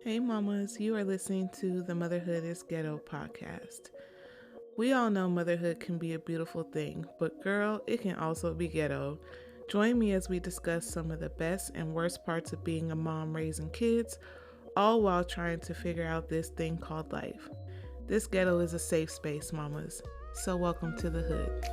Hey, mamas, you are listening to the Motherhood is Ghetto podcast. We all know motherhood can be a beautiful thing, but girl, it can also be ghetto. Join me as we discuss some of the best and worst parts of being a mom raising kids, all while trying to figure out this thing called life. This ghetto is a safe space, mamas. So, welcome to the hood.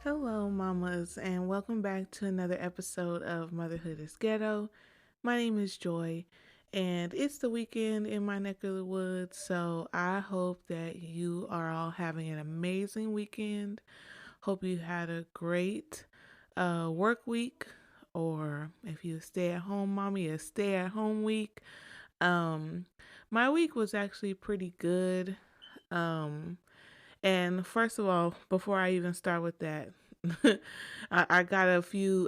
Hello, mamas, and welcome back to another episode of Motherhood is Ghetto. My name is Joy, and it's the weekend in my neck of the woods, so I hope that you are all having an amazing weekend. Hope you had a great work week, or if you stay at home mommy, a stay at home week. Um, my week was actually pretty good. Um, and first of all, before I even start with that, I got a few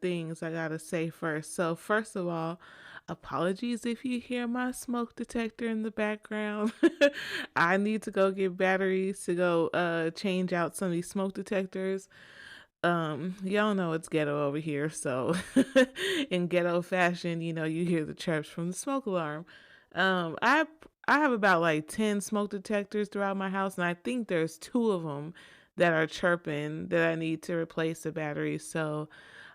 things I gotta say first. So first of all, apologies if you hear my smoke detector in the background. I need to go get batteries to go change out some of these smoke detectors. Y'all know it's ghetto over here, so in ghetto fashion, you hear the chirps from the smoke alarm. Um, I I have about like 10 smoke detectors throughout my house, and I think there's two of them that are chirping that I need to replace the batteries. So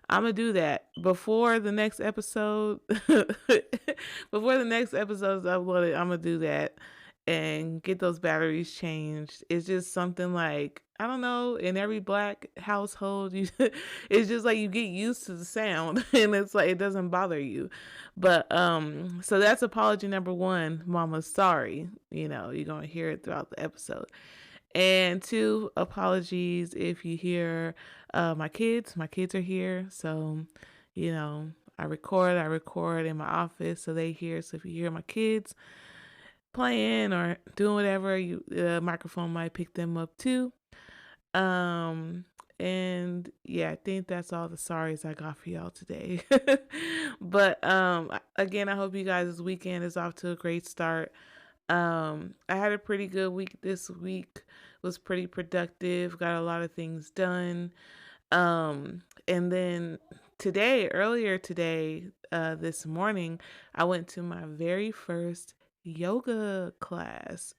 I'm gonna do that before the next episode. Before the next episode is uploaded, I'm gonna do that and get those batteries changed. It's just something like, I don't know, in every black household, it's just like you get used to the sound and it's like it doesn't bother you. But so that's apology number one, mama, sorry. You're gonna hear it throughout the episode. And two, apologies if you hear my kids. My kids are here. So, you know, I record in my office so they hear. So if you hear my kids playing or doing whatever, the microphone might pick them up too. Um, and yeah, I think that's all the sorries I got for y'all today. But again, I hope you guys' weekend is off to a great start. I had a pretty good week this week. Was pretty productive. Got a lot of things done. And then earlier today, this morning, I went to my very first yoga class.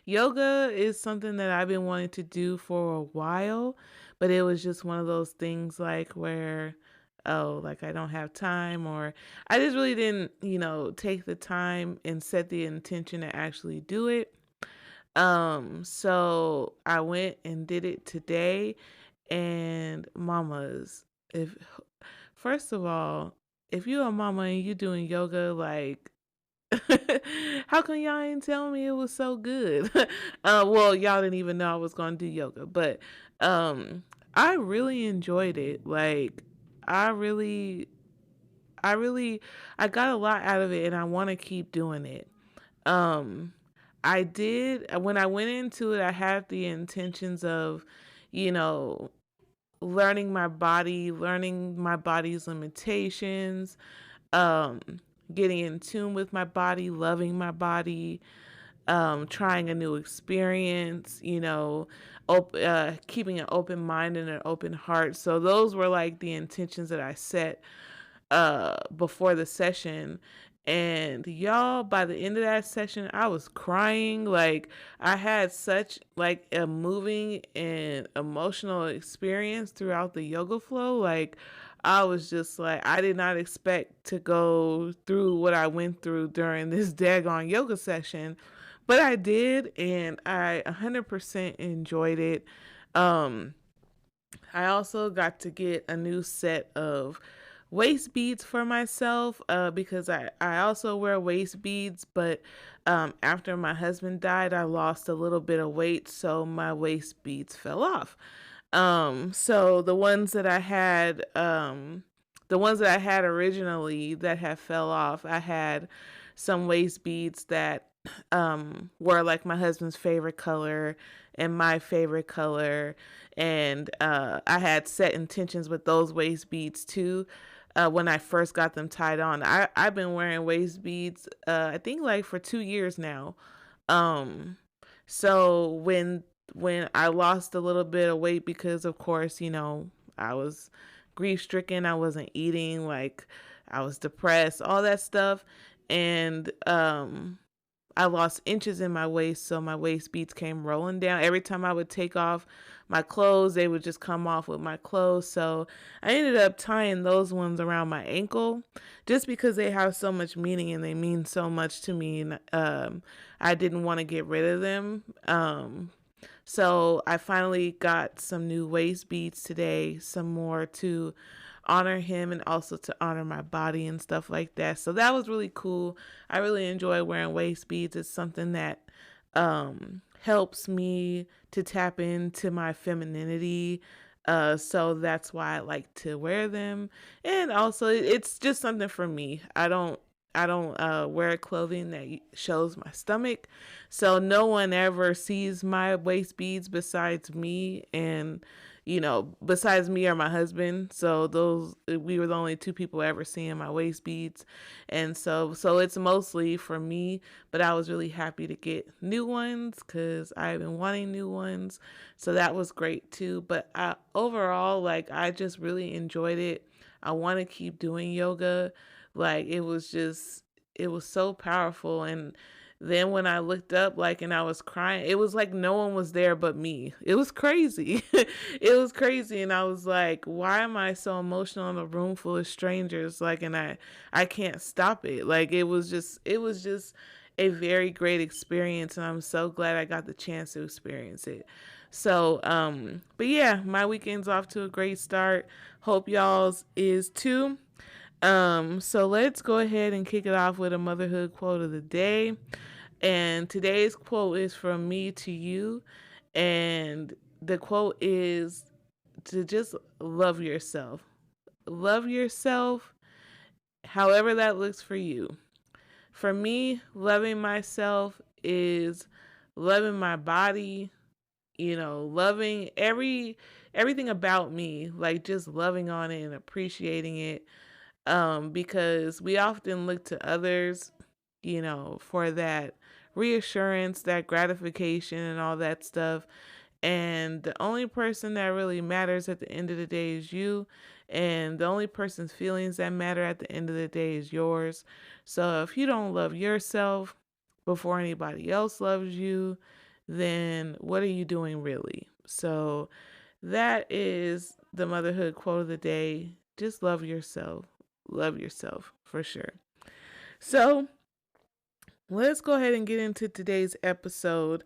Yoga is something that I've been wanting to do for a while, but it was just one of those things like where, oh, like I don't have time, or I just really didn't, take the time and set the intention to actually do it. So I went and did it today, and mamas, if first of all, if you a mama and you doing yoga, like how come y'all ain't tell me it was so good? Well, y'all didn't even know I was gonna do yoga, but um, I really enjoyed it. Like, I really, I really, I got a lot out of it, and I want to keep doing it. Um, I did when I went into it. I had the intentions of, you know, learning my body's limitations, um, getting in tune with my body, loving my body, trying a new experience, keeping an open mind and an open heart. So those were like the intentions that I set before the session. And y'all, by the end of that session, I was crying. Like, I had such like a moving and emotional experience throughout the yoga flow. Like, I was just like, I did not expect to go through what I went through during this daggone yoga session, but I did, and I 100% enjoyed it. Um, I also got to get a new set of waist beads for myself, because I also wear waist beads, but after my husband died, I lost a little bit of weight, so my waist beads fell off. So the ones that I had originally that had fell off, I had some waist beads that were like my husband's favorite color and my favorite color, and I had set intentions with those waist beads too. when I first got them tied on. I've been wearing waist beads, I think like for 2 years now. Um, so when I lost a little bit of weight because of course, I was grief stricken, I wasn't eating, like I was depressed, all that stuff. And I lost inches in my waist, so my waist beads came rolling down. Every time I would take off my clothes, they would just come off with my clothes. So I ended up tying those ones around my ankle just because they have so much meaning and they mean so much to me. And I didn't want to get rid of them. So I finally got some new waist beads today, some more to honor him and also to honor my body and stuff like that. So that was really cool. I really enjoy wearing waist beads. It's something that helps me to tap into my femininity. So that's why I like to wear them. And also it's just something for me. I don't wear clothing that shows my stomach. So no one ever sees my waist beads besides me and besides me or my husband. So we were the only two people ever seeing my waist beads. And so it's mostly for me, but I was really happy to get new ones cuz I've been wanting new ones. So that was great too, but overall like I just really enjoyed it. I want to keep doing yoga. Like it was so powerful. And then when I looked up, like, and I was crying, it was like no one was there but me. It was crazy. It was crazy. And I was like, why am I so emotional in a room full of strangers? Like, and I can't stop it. Like, it was just a very great experience. And I'm so glad I got the chance to experience it. So, but yeah, my weekend's off to a great start. Hope y'all's is too. So let's go ahead and kick it off with a motherhood quote of the day. And today's quote is from me to you. And the quote is to just love yourself. Love yourself, however that looks for you. For me, loving myself is loving my body, loving everything about me, like just loving on it and appreciating it. Because we often look to others, for that reassurance, that gratification, and all that stuff. And the only person that really matters at the end of the day is you. And the only person's feelings that matter at the end of the day is yours. So if you don't love yourself before anybody else loves you, then what are you doing really? So that is the motherhood quote of the day. Just love yourself. Love yourself for sure. So let's go ahead and get into today's episode.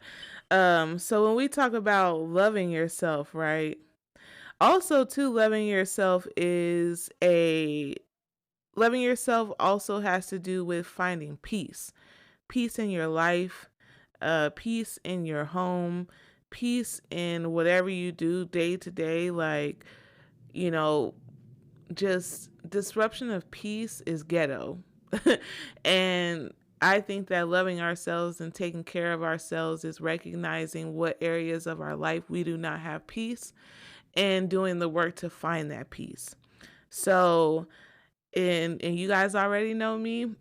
So when we talk about loving yourself, right? Also, too, loving yourself also has to do with finding peace. Peace in your life, peace in your home, peace in whatever you do day to day, like, you know, just disruption of peace is ghetto. And I think that loving ourselves and taking care of ourselves is recognizing what areas of our life we do not have peace and doing the work to find that peace. So, and you guys already know me.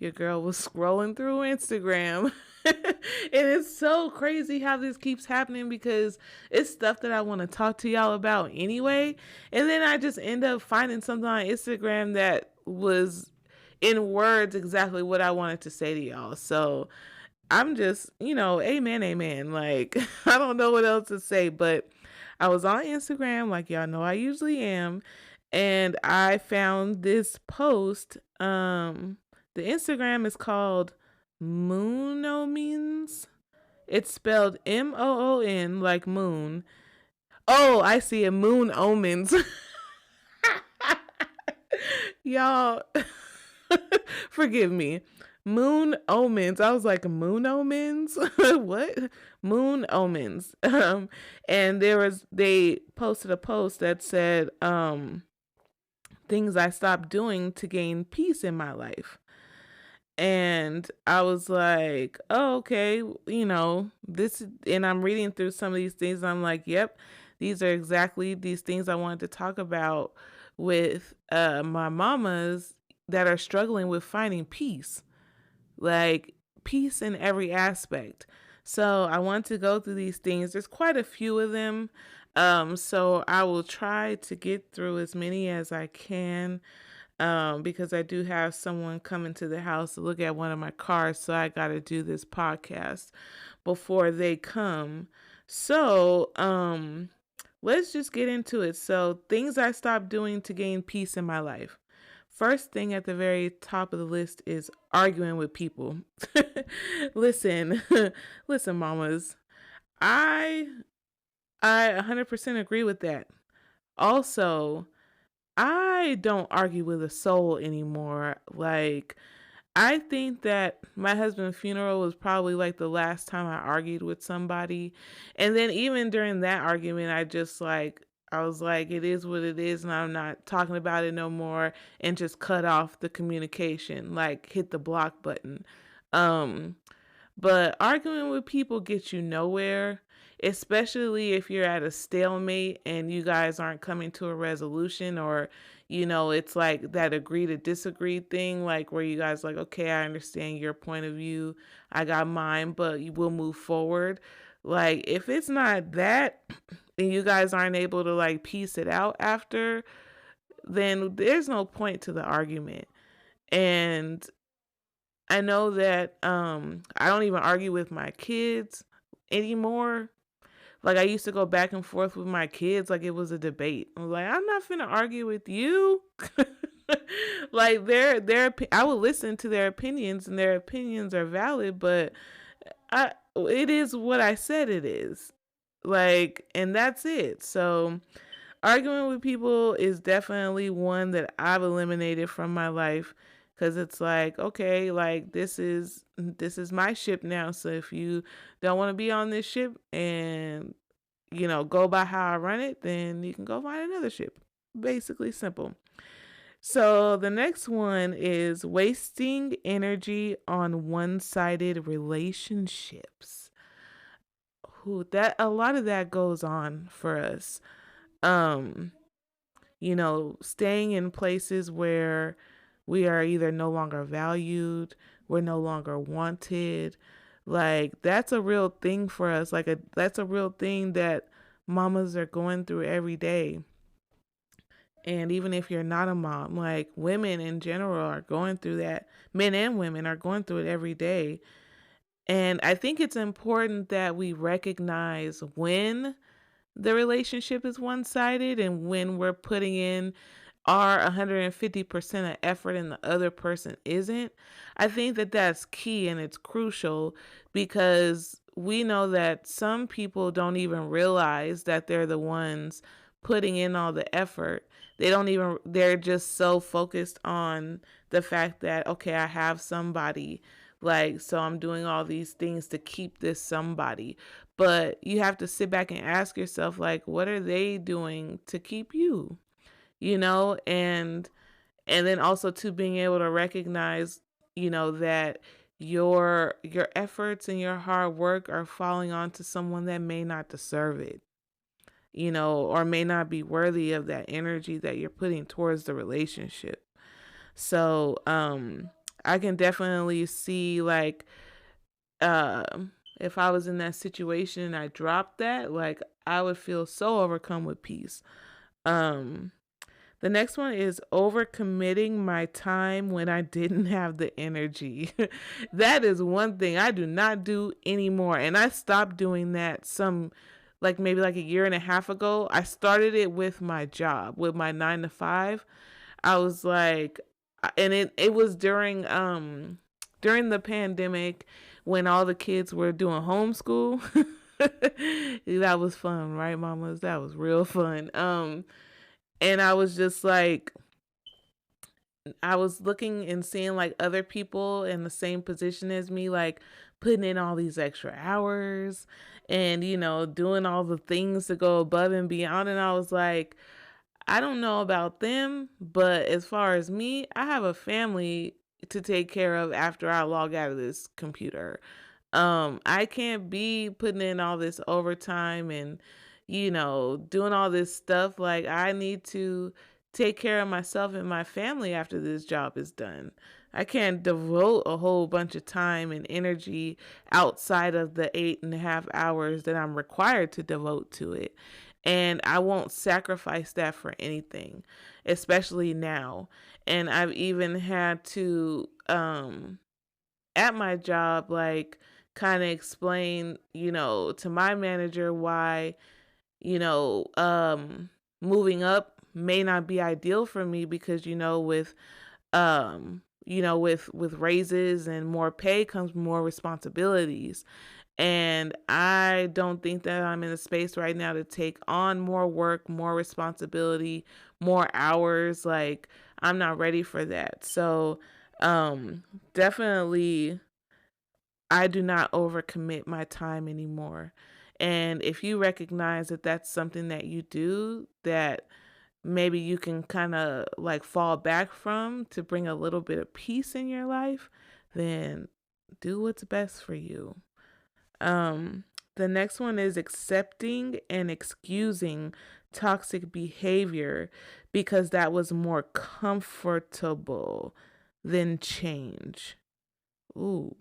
Your girl was scrolling through Instagram. And it's so crazy how this keeps happening because it's stuff that I want to talk to y'all about anyway. And then I just end up finding something on Instagram that was in words exactly what I wanted to say to y'all. So I'm just, amen, amen. Like, I don't know what else to say, but I was on Instagram, like y'all know I usually am, and I found this post. The Instagram is called Moonomins. It's spelled Moon, like moon. Oh, I see it. Moon omens. Y'all, forgive me. Moon omens. I was like, moon omens? What? Moon omens. And they posted a post that said, things I stopped doing to gain peace in my life. And I was like, oh, okay, this, and I'm reading through some of these things. And I'm like, yep, these are exactly these things I wanted to talk about with my mamas that are struggling with finding peace, like peace in every aspect. So I want to go through these things. There's quite a few of them. So I will try to get through as many as I can, because I do have someone coming to the house to look at one of my cars. So I got to do this podcast before they come. So, let's just get into it. So, things I stopped doing to gain peace in my life. First thing at the very top of the list is arguing with people. listen, listen, mamas. I I 100% agree with that. Also, I don't argue with a soul anymore. Like, I think that my husband's funeral was probably like the last time I argued with somebody. And then even during that argument, I was like, it is what it is, and I'm not talking about it no more, and just cut off the communication, like hit the block button. Um, but arguing with people gets you nowhere, especially if you're at a stalemate and you guys aren't coming to a resolution, or, it's like that agree to disagree thing, like where you guys like, okay, I understand your point of view, I got mine, but you will move forward. Like, if it's not that and you guys aren't able to like piece it out after, then there's no point to the argument. And I know that I don't even argue with my kids anymore. Like, I used to go back and forth with my kids like it was a debate. I was like, I'm not finna argue with you. Like, I will listen to their opinions, and their opinions are valid, but it is what I said it is. Like, and that's it. So arguing with people is definitely one that I've eliminated from my life, because it's like, okay, like this is my ship now. So if you don't want to be on this ship and go by how I run it, then you can go find another ship. Basically simple. So the next one is wasting energy on one-sided relationships. Who that A lot of that goes on for us. Um Staying in places where we are either no longer valued, we're no longer wanted. Like, that's a real thing for us. That's a real thing that mamas are going through every day. And even if you're not a mom, like, women in general are going through that. Men and women are going through it every day. And I think it's important that we recognize when the relationship is one sided and when we're putting in our 150% of effort and the other person isn't. I think that that's key, and it's crucial, because we know that some people don't even realize that they're the ones putting in all the effort. They're just so focused on the fact that, okay, I have somebody, like, so I'm doing all these things to keep this somebody. But you have to sit back and ask yourself, like, what are they doing to keep you? And then also, to being able to recognize, that your efforts and your hard work are falling onto someone that may not deserve it, or may not be worthy of that energy that you're putting towards the relationship. So I can definitely see, like, if I was in that situation and I dropped that, like, I would feel so overcome with peace. um the next one is overcommitting my time when I didn't have the energy. That is one thing I do not do anymore. And I stopped doing that like maybe like a year and a half ago. I started it with my job, with my 9 to 5. I was like, and it was during the pandemic, when all the kids were doing homeschool. That was fun, right, mamas? That was real fun. And I was just like, I was looking and seeing like other people in the same position as me, like putting in all these extra hours and, doing all the things to go above and beyond. And I was like, I don't know about them, but as far as me, I have a family to take care of after I log out of this computer. I can't be putting in all this overtime and, doing all this stuff. Like, I need to take care of myself and my family after this job is done. I can't devote a whole bunch of time and energy outside of the 8.5 hours that I'm required to devote to it. And I won't sacrifice that for anything, especially now. And I've even had to, at my job, like, kind of explain, to my manager why, you know, moving up may not be ideal for me because, with raises and more pay comes more responsibilities. And I don't think that I'm in a space right now to take on more work, more responsibility, more hours. Like, I'm not ready for that. So, definitely, I do not overcommit my time anymore. And if you recognize that that's something that you do, that maybe you can kind of like fall back from to bring a little bit of peace in your life, then do what's best for you. Um, the next one is accepting and excusing toxic behavior because that was more comfortable than change. Ooh.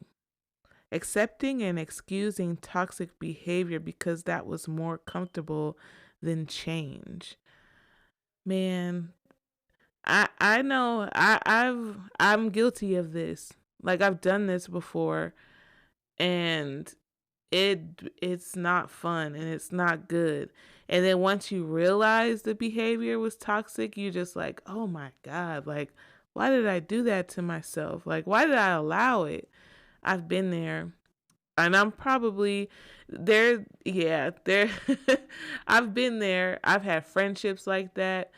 Accepting and excusing toxic behavior because that was more comfortable than change. Man, I know I'm guilty of this. Like, I've done this before, and it's not fun and it's not good. And then once you realize the behavior was toxic, you just like, "Oh my god, like, why did I do that to myself? Like, why did I allow it?" I've been there. And I'm probably there. Yeah, there. I've been there. I've had friendships like that.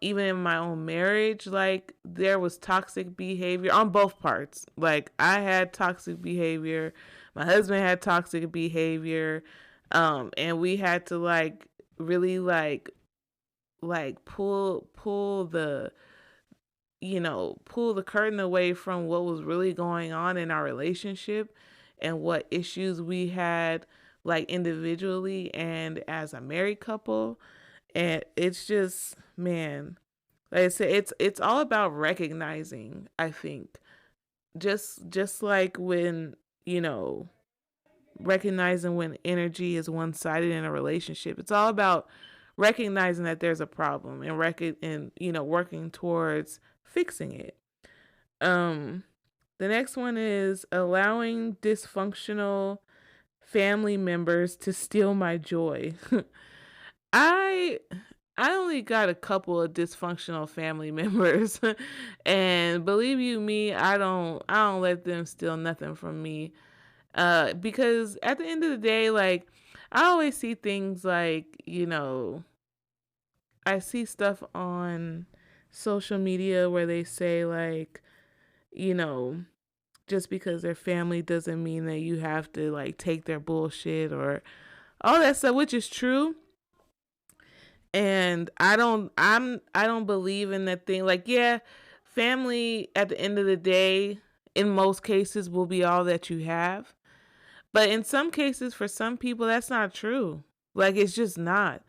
Even in my own marriage, like, there was toxic behavior on both parts. Like, I had toxic behavior, my husband had toxic behavior, and we had to, like, really, like pull the, pull the curtain away from what was really going on in our relationship and what issues we had, like, individually and as a married couple. And it's just, man, like I said, it's all about recognizing, I think. Just like when, recognizing when energy is one-sided in a relationship. It's all about recognizing that there's a problem and working towards fixing it. Um the next one is allowing dysfunctional family members to steal my joy. I I only got a couple of dysfunctional family members, and believe you me, I don't let them steal nothing from me. Because at the end of the day, like, I always see things like, I see stuff on social media where they say, like, you know, just because they're family doesn't mean that you have to, like, take their bullshit or all that stuff, which is true. And I don't believe in that thing. Like, yeah, family at the end of the day, in most cases, will be all that you have. But in some cases, for some people, that's not true. Like, it's just not.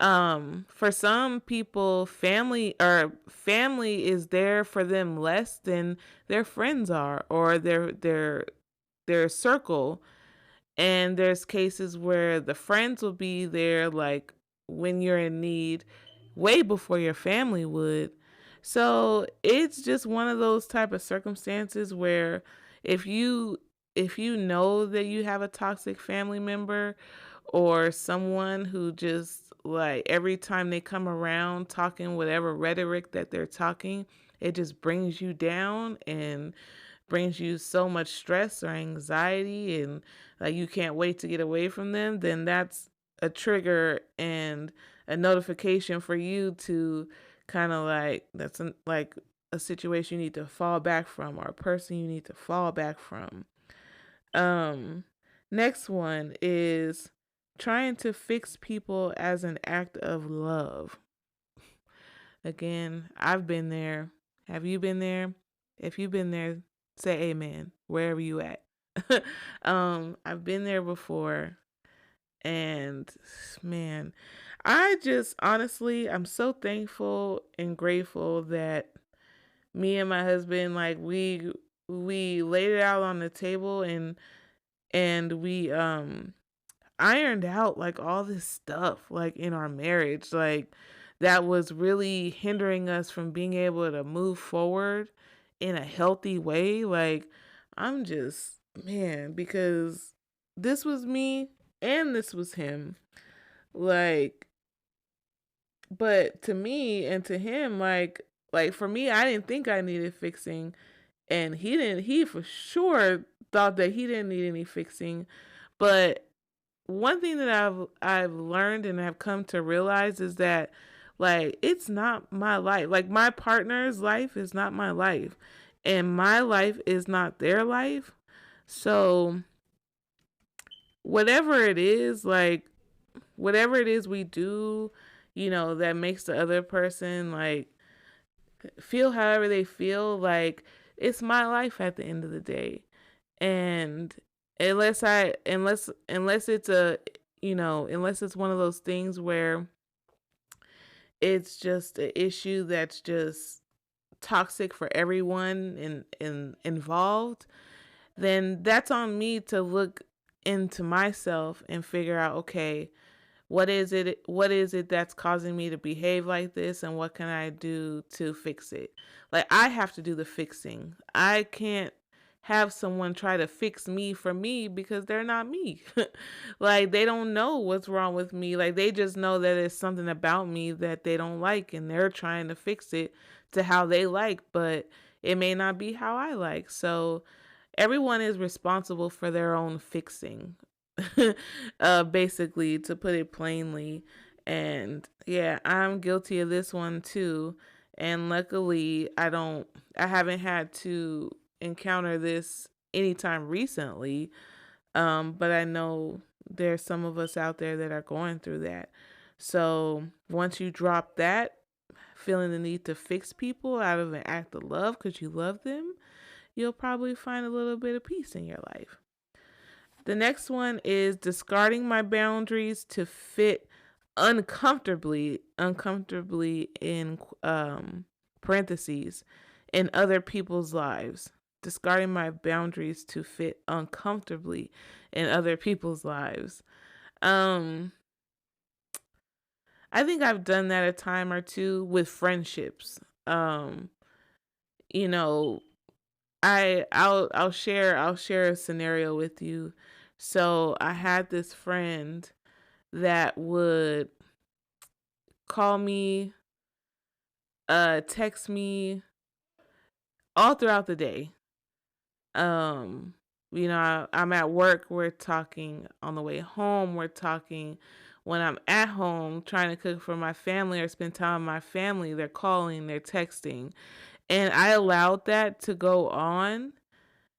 For some people, family is there for them less than their friends are, or their circle. And there's cases where the friends will be there, like, when you're in need, way before your family would. So it's just one of those type of circumstances where if you if you know that you have a toxic family member or someone who just, like, every time they come around talking whatever rhetoric that they're talking, it just brings you down and brings you so much stress or anxiety, and, like, you can't wait to get away from them, then that's a trigger and a notification for you to kind of, like, like a situation you need to fall back from, or a person you need to fall back from. Um Next one is trying to fix people as an act of love. Again, I've been there. Have you been there? If you've been there, say amen, wherever you at. I've been there before, And man, I just honestly, I'm so thankful and grateful that me and my husband, like, we laid it out on the table, and we ironed out like all this stuff like in our marriage, like that was really hindering us from being able to move forward in a healthy way. Like, I'm just, man, because this was me and this was him. Like, but to me and to him, like for me, I didn't think I needed fixing, and he for sure thought that he didn't need any fixing. But one thing that I've learned and have come to realize is that, like, it's not my life. Like, my partner's life is not my life, and my life is not their life. So whatever it is, like, whatever it is we do, that makes the other person like feel however they feel, like, it's my life at the end of the day. And unless it's a, unless it's one of those things where it's just an issue that's just toxic for everyone involved, then that's on me to look into myself and figure out, okay, what is it that's causing me to behave like this, and what can I do to fix it? Like, I have to do the fixing. I can't have someone try to fix me for me, because they're not me. Like, they don't know what's wrong with me. Like, they just know that it's something about me that they don't like, and they're trying to fix it to how they like, but it may not be how I like. So everyone is responsible for their own fixing. Basically, to put it plainly. And yeah, I'm guilty of this one too. And luckily, I haven't had to encounter this anytime recently. But I know there's some of us out there that are going through that. So once you drop that, feeling the need to fix people out of an act of love because you love them, you'll probably find a little bit of peace in your life. The next one is discarding my boundaries to fit uncomfortably in parentheses, in other people's lives. Discarding my boundaries to fit uncomfortably in other people's lives. Um, I think I've done that a time or two with friendships. Um, you know, I'll share a scenario with you. So I had this friend that would call me, text me all throughout the day. Um, I'm at work, we're talking. On the way home, we're talking. When I'm at home trying to cook for my family or spend time with my family, they're calling, they're texting. And I allowed that to go on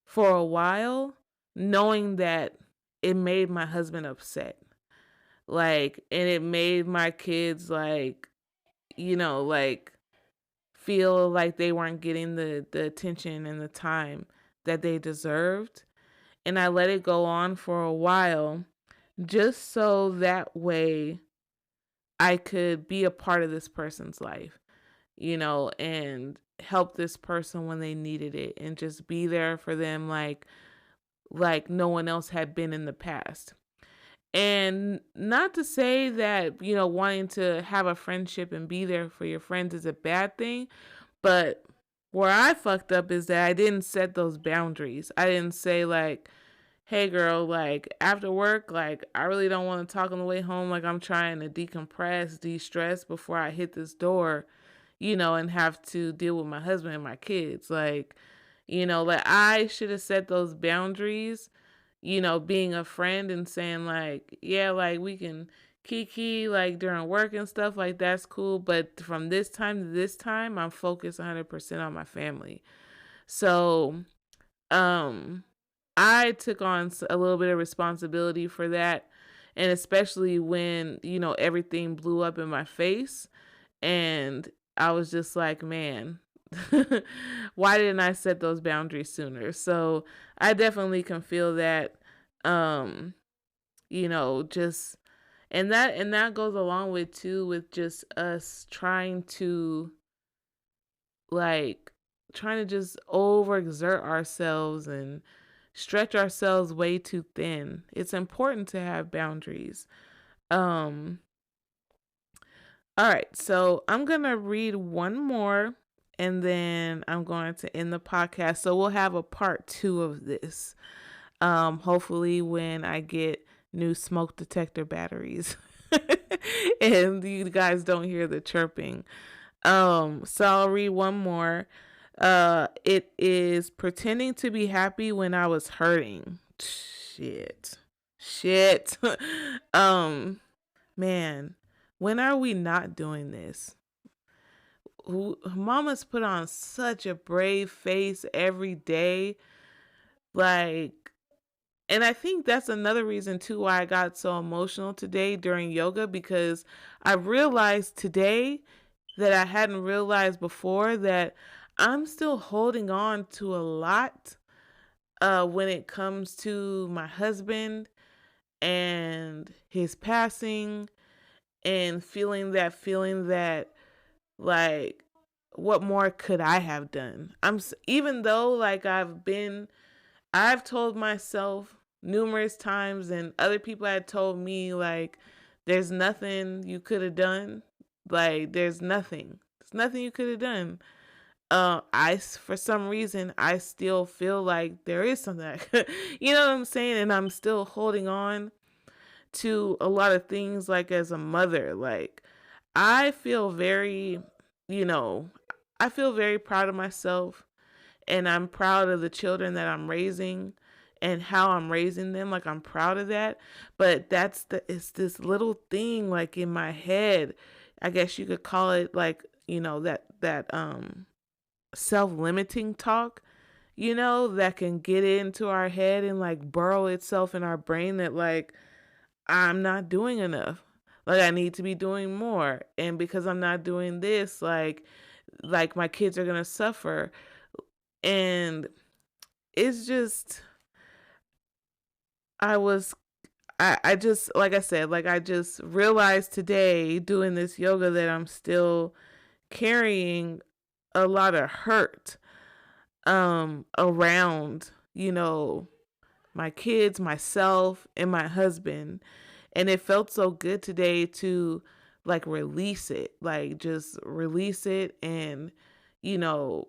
for a while, knowing that it made my husband upset. Like, and it made my kids, like feel like they weren't getting the attention and the time that they deserved. And I let it go on for a while, just so that way I could be a part of this person's life, and help this person when they needed it, and just be there for them like no one else had been in the past. And not to say that, wanting to have a friendship and be there for your friends is a bad thing, but where I fucked up is that I didn't set those boundaries. I didn't say, like, hey girl, like, after work, like, I really don't want to talk on the way home. Like, I'm trying to decompress, de-stress before I hit this door, and have to deal with my husband and my kids. Like, I should have set those boundaries, being a friend and saying, like, yeah, like, we can kiki like during work and stuff, like, that's cool, but from this time to this time, I'm focused 100% on my family. So um I took on a little bit of responsibility for that, and especially when, everything blew up in my face, and I was just like, man, why didn't I set those boundaries sooner? So I definitely can feel that. Um, just and that goes along with too with just us like trying to just overexert ourselves and stretch ourselves way too thin. It's important to have boundaries. Um all right, so I'm going to read one more and then I'm going to end the podcast. So we'll have a part 2 of this. Hopefully when I get new smoke detector batteries and you guys don't hear the chirping. So I'll read one more. It is pretending to be happy when I was hurting. Shit. um, man, when are we not doing this? Mamas put on such a brave face every day. Like, and I think that's another reason too why I got so emotional today during yoga, because I realized today that I hadn't realized before that I'm still holding on to a lot when it comes to my husband and his passing, and feeling that like what more could I have done? Even though like I've told myself numerous times, and other people had told me, like, there's nothing you could have done. Like, there's nothing. There's nothing you could have done. For some reason, I still feel like there is something I could, you know what I'm saying? And I'm still holding on to a lot of things, like, as a mother. Like, I feel very, you know, I feel very proud of myself, and I'm proud of the children that I'm raising and how I'm raising them. Like, I'm proud of that. But it's this little thing like in my head. I guess you could call it like, that self-limiting talk, that can get into our head and like burrow itself in our brain that like I'm not doing enough. Like I need to be doing more. And because I'm not doing this, like my kids are going to suffer. And it's just I was I just like I said, like I just realized today doing this yoga that I'm still carrying a lot of hurt around, my kids, myself, and my husband. And it felt so good today to like release it, like just release it and, you know,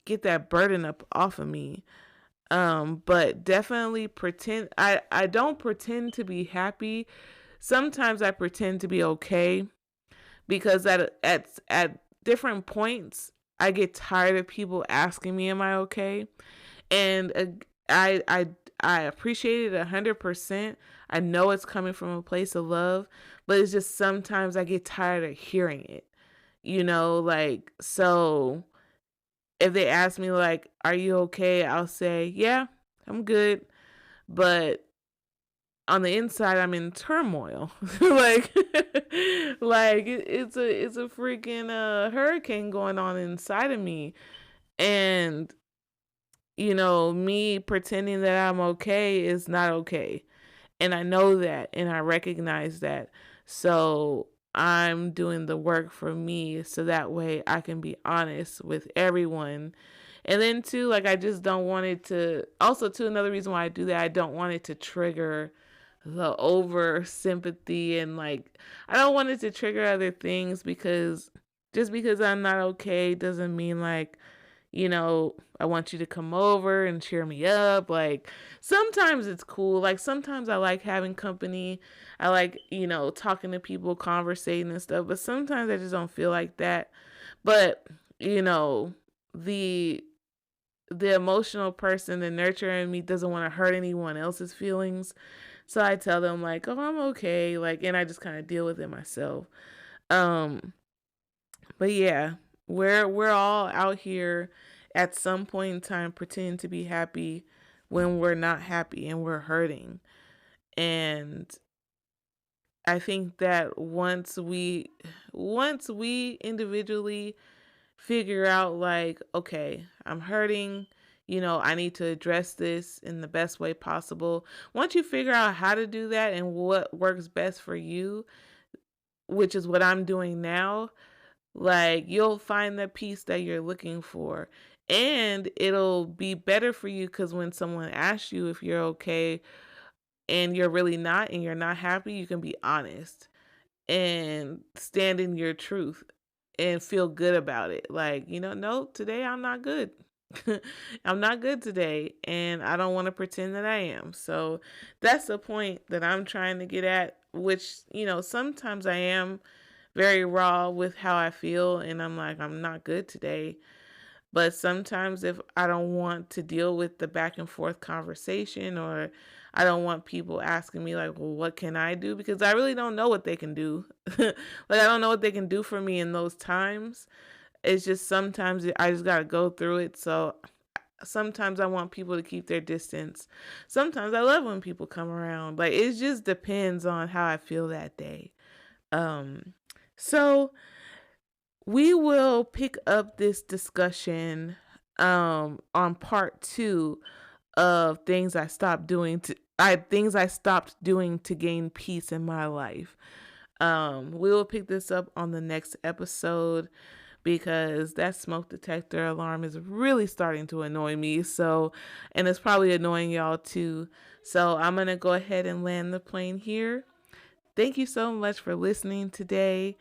get that burden up off of me. But definitely I don't pretend to be happy. Sometimes I pretend to be okay, because at different points I get tired of people asking me, am I okay? And I I I appreciate it 100%. I know it's coming from a place of love, but it's just sometimes I get tired of hearing it. Like, so if they ask me like, are you okay? I'll say, yeah, I'm good. But on the inside I'm in turmoil. like it's a freaking hurricane going on inside of me. And me pretending that I'm okay is not okay. And I know that and I recognize that. So I'm doing the work for me so that way I can be honest with everyone. And then too, like I just don't want it to also too, another reason why I do that, I don't want it to trigger the over sympathy, and like I don't want it to trigger other things, because just because I'm not okay doesn't mean like I want you to come over and cheer me up. Like, sometimes it's cool. Like, sometimes I like having company. I like, talking to people, conversating and stuff. But sometimes I just don't feel like that. But, you know, the the emotional person, the nurturer in me doesn't want to hurt anyone else's feelings. So I tell them like, "Oh, I'm okay." Like, and I just kind of deal with it myself. Um, but yeah, we're all out here at some point in time pretending to be happy when we're not happy and we're hurting. And I think that once we individually figure out like, okay, I'm hurting, I need to address this in the best way possible. Once you figure out how to do that and what works best for you, which is what I'm doing now, like you'll find the peace that you're looking for. And it'll be better for you because when someone asks you if you're okay and you're really not and you're not happy, you can be honest and stand in your truth and feel good about it. Like, no, today I'm not good. I'm not good today, and I don't want to pretend that I am. So that's the point that I'm trying to get at, which, sometimes I am very raw with how I feel, and I'm like, I'm not good today. But sometimes if I don't want to deal with the back and forth conversation, or I don't want people asking me like, well, what can I do? Because I really don't know what they can do. Like, I don't know what they can do for me in those times. It's just sometimes I just got to go through it. So sometimes I want people to keep their distance. Sometimes I love when people come around. Like, it just depends on how I feel that day. Um, so we will pick up this discussion on part 2 of things I stopped doing to gain peace in my life. We will pick this up on the next episode because that smoke detector alarm is really starting to annoy me. So, and it's probably annoying y'all too. So, I'm going to go ahead and land the plane here. Thank you so much for listening today.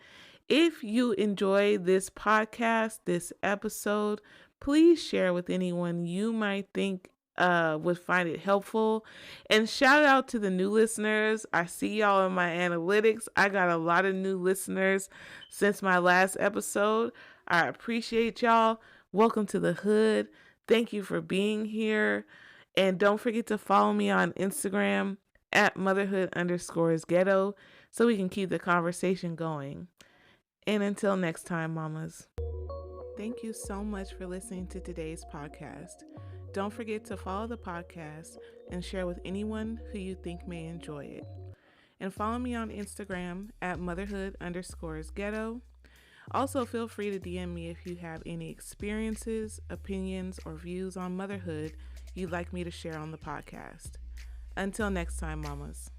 If you enjoy this podcast, this episode, please share with anyone you might think would find it helpful. And shout out to the new listeners. I see y'all in my analytics. I got a lot of new listeners since my last episode. I appreciate y'all. Welcome to the hood. Thank you for being here. And don't forget to follow me on Instagram at motherhood_ghetto so we can keep the conversation going. And until next time, mamas. Thank you so much for listening to today's podcast. Don't forget to follow the podcast and share with anyone who you think may enjoy it. And follow me on Instagram at motherhood_ghetto. Also, feel free to DM me if you have any experiences, opinions, or views on motherhood you'd like me to share on the podcast. Until next time, mamas.